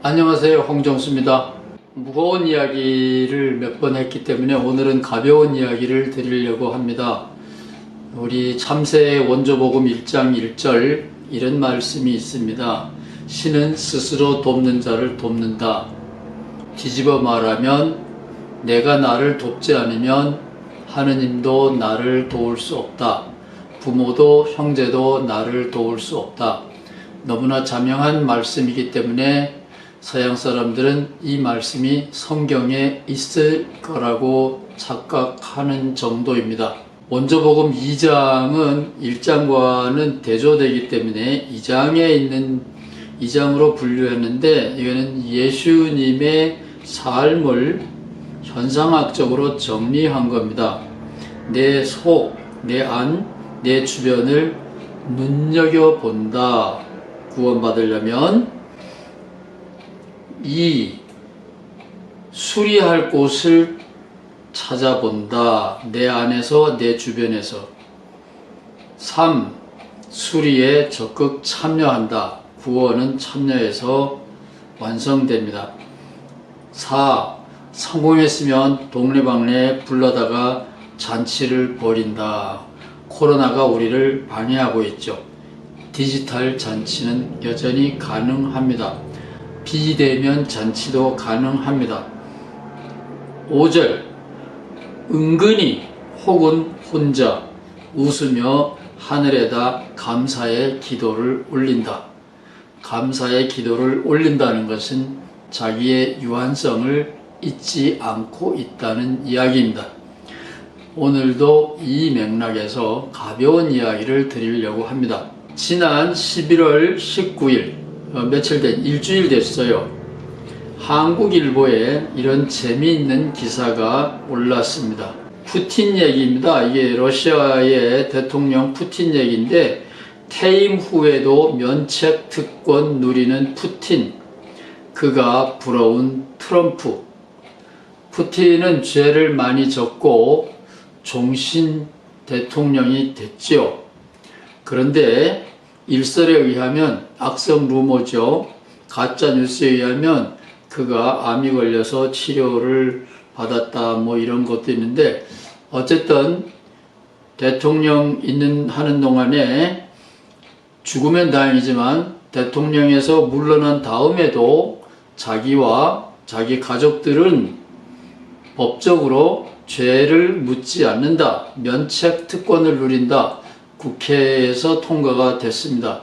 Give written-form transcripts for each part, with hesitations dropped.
안녕하세요, 홍정수입니다. 무거운 이야기를 몇 번 했기 때문에 오늘은 가벼운 이야기를 드리려고 합니다. 우리 참새의 원조복음 1장 1절 이런 말씀이 있습니다. 신은 스스로 돕는 자를 돕는다. 뒤집어 말하면 내가 나를 돕지 않으면 하느님도 나를 도울 수 없다. 부모도 형제도 나를 도울 수 없다. 너무나 자명한 말씀이기 때문에 서양 사람들은 이 말씀이 성경에 있을 거라고 착각하는 정도입니다. 원조복음 2장은 1장과는 대조되기 때문에 2장으로 분류했는데, 이거는 예수님의 삶을 현상학적으로 정리한 겁니다. 내 속, 내 안, 내 주변을 눈여겨본다. 구원받으려면 이 수리할 곳을 찾아본다. 내 안에서, 내 주변에서. 3. 수리에 적극 참여한다. 구원은 참여해서 완성됩니다. 4. 성공했으면 동네방네 불러다가 잔치를 벌인다. 코로나가 우리를 방해하고 있죠. 디지털 잔치는 여전히 가능합니다. 비대면 잔치도 가능합니다. 5절 은근히 혹은 혼자 웃으며 하늘에다 감사의 기도를 올린다. 감사의 기도를 올린다는 것은 자기의 유한성을 잊지 않고 있다는 이야기입니다. 오늘도 이 맥락에서 가벼운 이야기를 드리려고 합니다. 지난 11월 19일 며칠 된 일주일 됐어요. 한국일보에 이런 재미있는 기사가 올랐습니다. 푸틴 얘기입니다. 이게 러시아의 대통령 푸틴 얘기인데, 퇴임 후에도 면책 특권 누리는 푸틴, 그가 부러운 트럼프. 푸틴은 죄를 많이 졌고 종신 대통령이 됐지요. 그런데 일설에 의하면, 악성 루머죠. 가짜 뉴스에 의하면 그가 암이 걸려서 치료를 받았다, 이런 것도 있는데, 어쨌든 대통령 하는 동안에 죽으면 다행이지만 대통령에서 물러난 다음에도 자기와 자기 가족들은 법적으로 죄를 묻지 않는다. 면책 특권을 누린다. 국회에서 통과가 됐습니다.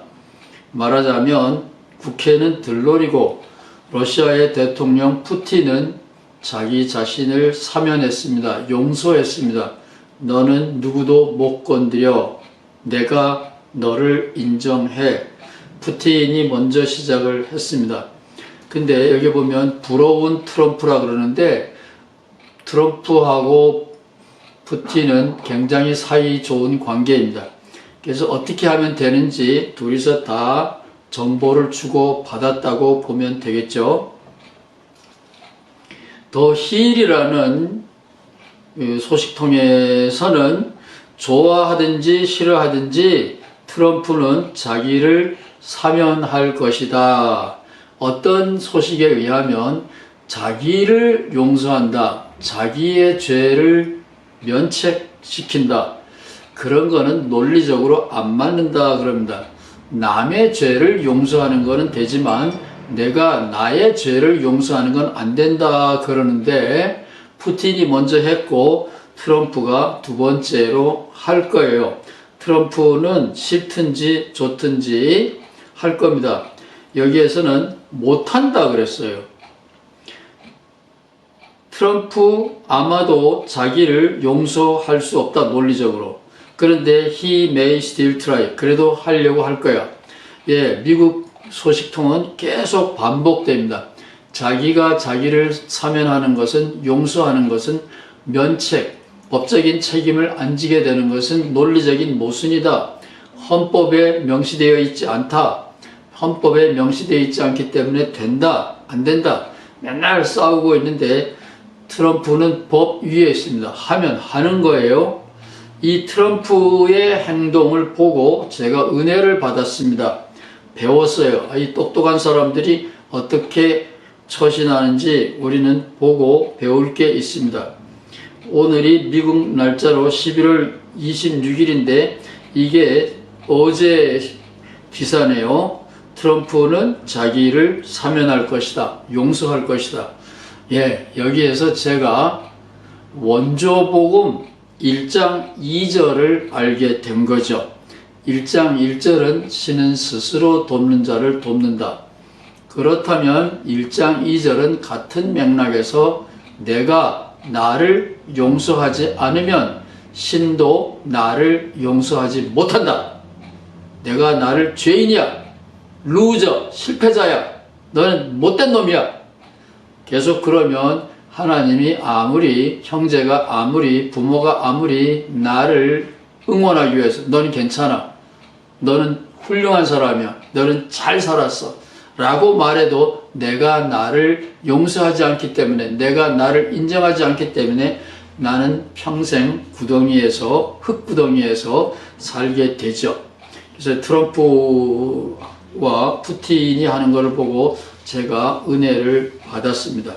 말하자면 국회는 들러리고 러시아의 대통령 푸틴은 자기 자신을 사면했습니다. 용서했습니다. 너는 누구도 못 건드려. 내가 너를 인정해. 푸틴이 먼저 시작을 했습니다. 근데 여기 보면 부러운 트럼프라 그러는데, 트럼프하고 푸틴은 굉장히 사이 좋은 관계입니다. 그래서 어떻게 하면 되는지 둘이서 다 정보를 주고 받았다고 보면 되겠죠. 더 힐이라는 소식통에서는 좋아하든지 싫어하든지 트럼프는 자기를 사면할 것이다. 어떤 소식에 의하면 자기를 용서한다. 자기의 죄를 면책시킨다. 그런 거는 논리적으로 안 맞는다 그럽니다. 남의 죄를 용서하는 거는 되지만 내가 나의 죄를 용서하는 건 안 된다 그러는데, 푸틴이 먼저 했고 트럼프가 두 번째로 할 거예요. 트럼프는 싫든지 좋든지 할 겁니다. 여기에서는 못한다 그랬어요. 트럼프 아마도 자기를 용서할 수 없다, 논리적으로. 그런데 he may still try. 그래도 하려고 할 거야. 예, 미국 소식통은 계속 반복됩니다. 자기가 자기를 사면하는 것은, 용서하는 것은 면책, 법적인 책임을 안 지게 되는 것은 논리적인 모순이다. 헌법에 명시되어 있지 않다. 헌법에 명시되어 있지 않기 때문에 된다, 안 된다. 맨날 싸우고 있는데 트럼프는 법 위에 있습니다. 하면 하는 거예요. 이 트럼프의 행동을 보고 제가 은혜를 받았습니다. 배웠어요. 이 똑똑한 사람들이 어떻게 처신하는지 우리는 보고 배울 게 있습니다. 오늘이 미국 날짜로 11월 26일인데 이게 어제 기사네요. 트럼프는 자기를 사면할 것이다. 용서할 것이다. 예, 여기에서 제가 원조복음 1장 2절을 알게 된 거죠. 1장 1절은 신은 스스로 돕는 자를 돕는다. 그렇다면 1장 2절은 같은 맥락에서 내가 나를 용서하지 않으면 신도 나를 용서하지 못한다. 내가 나를 죄인이야, 루저, 실패자야, 너는 못된 놈이야. 계속 그러면 하나님이 아무리, 형제가 아무리, 부모가 아무리 나를 응원하기 위해서 너는 괜찮아, 너는 훌륭한 사람이야, 너는 잘 살았어 라고 말해도 내가 나를 용서하지 않기 때문에, 내가 나를 인정하지 않기 때문에 나는 평생 구덩이에서, 흙구덩이에서 살게 되죠. 그래서 트럼프와 푸틴이 하는 것을 보고 제가 은혜를 받았습니다.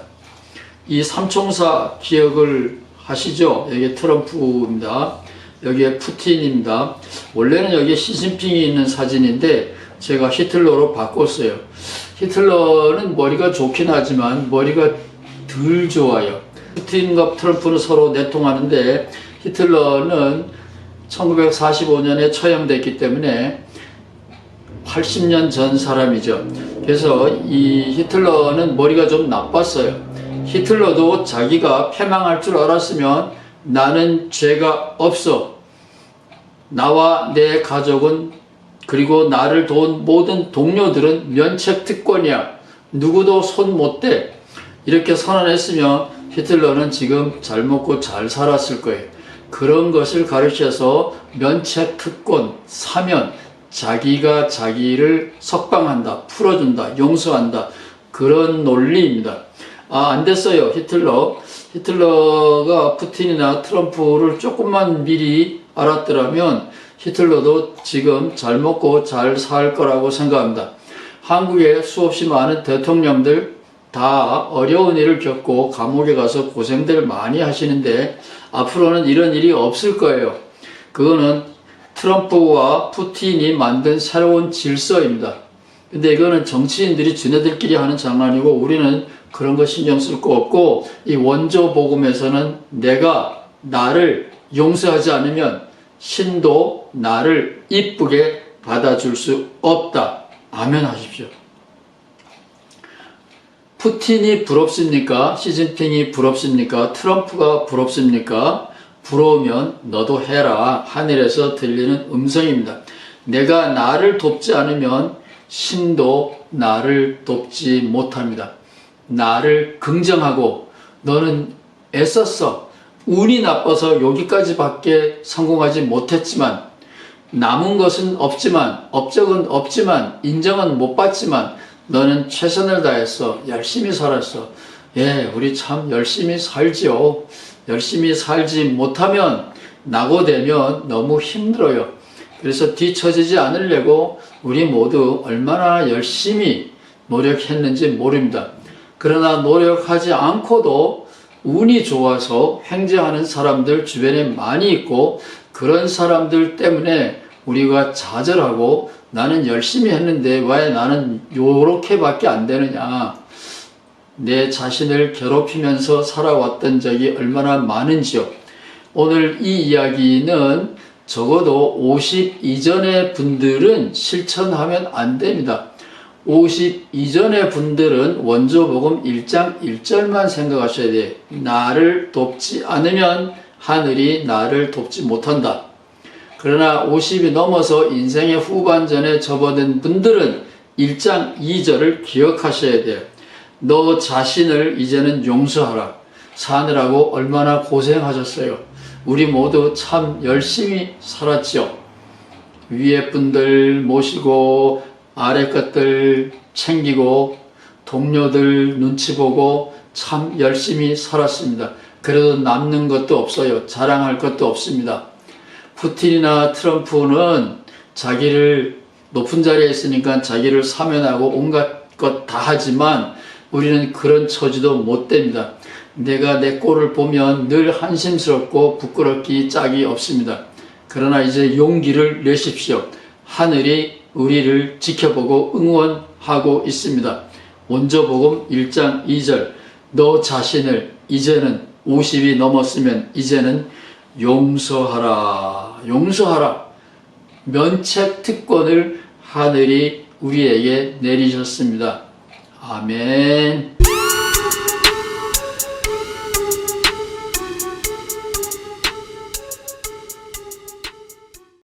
이 삼총사 기억을 하시죠? 여기 트럼프입니다. 여기에 푸틴입니다. 원래는 여기에 시진핑이 있는 사진인데 제가 히틀러로 바꿨어요. 히틀러는 머리가 좋긴 하지만 머리가 덜 좋아요. 푸틴과 트럼프는 서로 내통하는데 히틀러는 1945년에 처형됐기 때문에 80년 전 사람이죠. 그래서 이 히틀러는 머리가 좀 나빴어요. 히틀러도 자기가 패망할 줄 알았으면 나는 죄가 없어. 나와 내 가족은 그리고 나를 도운 모든 동료들은 면책특권이야. 누구도 손 못 대. 이렇게 선언했으면 히틀러는 지금 잘 먹고 잘 살았을 거예요. 그런 것을 가르쳐서 면책특권, 사면, 자기가 자기를 석방한다, 풀어준다, 용서한다. 그런 논리입니다. 안 됐어요. 히틀러가 푸틴이나 트럼프를 조금만 미리 알았더라면 히틀러도 지금 잘 먹고 잘 살 거라고 생각합니다. 한국에 수없이 많은 대통령들 다 어려운 일을 겪고 감옥에 가서 고생들 많이 하시는데 앞으로는 이런 일이 없을 거예요. 그거는 트럼프와 푸틴이 만든 새로운 질서입니다. 근데 이거는 정치인들이 지네들끼리 하는 장난이고 우리는 그런 거 신경 쓸 거 없고 이 원조 복음에서는 내가 나를 용서하지 않으면 신도 나를 이쁘게 받아줄 수 없다. 아멘 하십시오. 푸틴이 부럽습니까? 시진핑이 부럽습니까? 트럼프가 부럽습니까? 부러우면 너도 해라. 하늘에서 들리는 음성입니다. 내가 나를 돕지 않으면 신도 나를 돕지 못합니다. 나를 긍정하고 너는 애썼어. 운이 나빠서 여기까지밖에 성공하지 못했지만 남은 것은 없지만 업적은 없지만 인정은 못 받지만 너는 최선을 다했어. 열심히 살았어. 예, 우리 참 열심히 살지요. 열심히 살지 못하면 낙오되면 너무 힘들어요. 그래서 뒤처지지 않으려고 우리 모두 얼마나 열심히 노력했는지 모릅니다. 그러나 노력하지 않고도 운이 좋아서 횡재하는 사람들 주변에 많이 있고 그런 사람들 때문에 우리가 좌절하고 나는 열심히 했는데 왜 나는 요렇게밖에 안 되느냐. 내 자신을 괴롭히면서 살아왔던 적이 얼마나 많은지요. 오늘 이 이야기는 적어도 50 이전의 분들은 실천하면 안 됩니다. 50 이전의 분들은 원조복음 1장 1절만 생각하셔야 돼요. 나를 돕지 않으면 하늘이 나를 돕지 못한다. 그러나 50이 넘어서 인생의 후반전에 접어든 분들은 1장 2절을 기억하셔야 돼요. 너 자신을 이제는 용서하라. 사느라고 얼마나 고생하셨어요. 우리 모두 참 열심히 살았죠. 위에 분들 모시고 아래 것들 챙기고 동료들 눈치 보고 참 열심히 살았습니다. 그래도 남는 것도 없어요. 자랑할 것도 없습니다. 푸틴이나 트럼프는 자기를 높은 자리에 있으니까 자기를 사면하고 온갖 것 다 하지만 우리는 그런 처지도 못 됩니다. 내가 내 꼴을 보면 늘 한심스럽고 부끄럽기 짝이 없습니다. 그러나 이제 용기를 내십시오. 하늘이 우리를 지켜보고 응원하고 있습니다. 원조복음 1장 2절 너 자신을 이제는 50이 넘었으면 이제는 용서하라. 용서하라. 면책 특권을 하늘이 우리에게 내리셨습니다. 아멘.